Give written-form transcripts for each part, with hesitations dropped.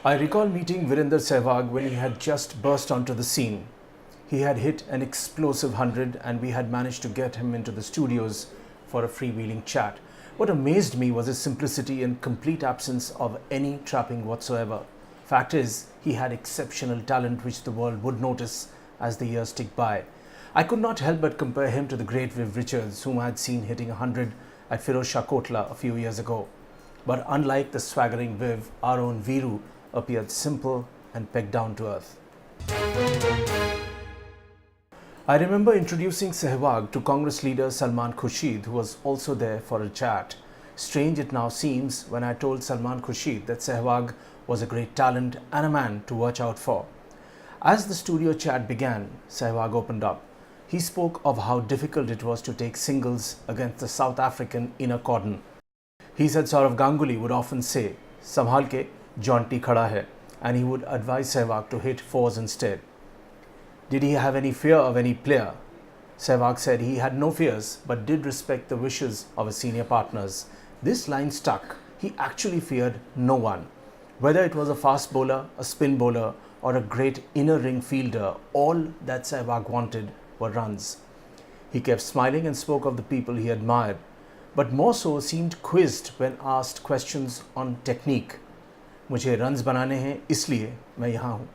I recall meeting Virender Sehwag when he had just burst onto the scene. He had hit an explosive 100 and we had managed to get him into the studios for a freewheeling chat. What amazed me was his simplicity and complete absence of any trapping whatsoever. Fact is, he had exceptional talent which the world would notice as the years tick by. I could not help but compare him to the great Viv Richards, whom I had seen hitting 100 at Kotla a few years ago. But unlike the swaggering Viv, our own Viru appeared simple and pegged down to earth. I remember introducing Sehwag to Congress leader Salman Khurshid, who was also there for a chat. Strange it now seems when I told Salman Khurshid that Sehwag was a great talent and a man to watch out for. As the studio chat began, Sehwag opened up. He spoke of how difficult it was to take singles against the South African inner cordon. He said Saurav Ganguly would often say, "Sambhal ke, jaunty khada hai," and he would advise Sehwag to hit fours instead. Did he have any fear of any player? Sehwag said he had no fears but did respect the wishes of his senior partners. This line stuck. He actually feared no one. Whether it was a fast bowler, a spin bowler or a great inner ring fielder, all that Sehwag wanted were runs. He kept smiling and spoke of the people he admired, but more so seemed quizzed when asked questions on technique. मुझे runs बनाने हैं इसलिए मैं यहाँ हूँ.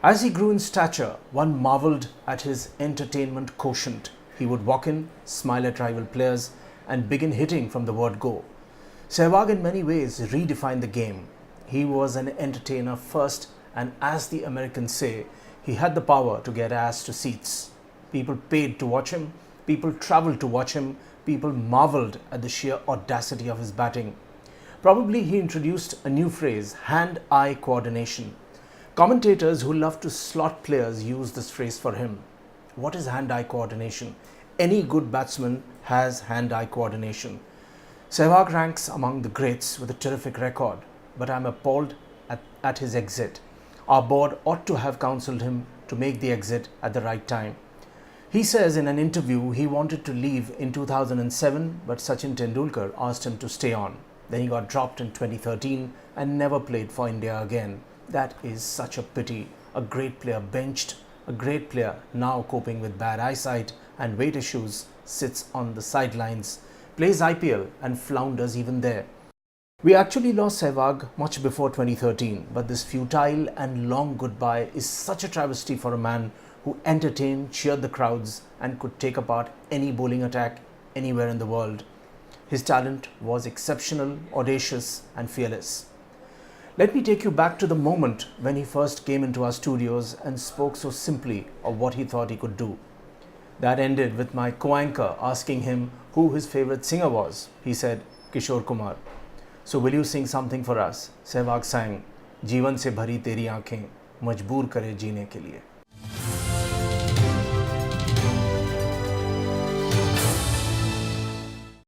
As he grew in stature, one marvelled at his entertainment quotient. He would walk in, smile at rival players and begin hitting from the word go. Sehwag in many ways redefined the game. He was an entertainer first, and as the Americans say, he had the power to get ass to seats. People paid to watch him, people travelled to watch him, people marvelled at the sheer audacity of his batting. Probably he introduced a new phrase, hand-eye coordination. Commentators who love to slot players use this phrase for him. What is hand-eye coordination? Any good batsman has hand-eye coordination. Sehwag ranks among the greats with a terrific record, but I am appalled at his exit. Our board ought to have counselled him to make the exit at the right time. He says in an interview he wanted to leave in 2007, but Sachin Tendulkar asked him to stay on. Then he got dropped in 2013 and never played for India again. That is such a pity. A great player benched, a great player now coping with bad eyesight and weight issues, sits on the sidelines, plays IPL and flounders even there. We actually lost Sehwag much before 2013, but this futile and long goodbye is such a travesty for a man who entertained, cheered the crowds and could take apart any bowling attack anywhere in the world. His talent was exceptional, audacious and fearless. Let me take you back to the moment when he first came into our studios and spoke so simply of what he thought he could do. That ended with my co-anchor asking him who his favourite singer was. He said, Kishore Kumar. So will you sing something for us? Sehwag sang, जीवन से भरी तेरी आँखें मजबूर करे जीने के लिए.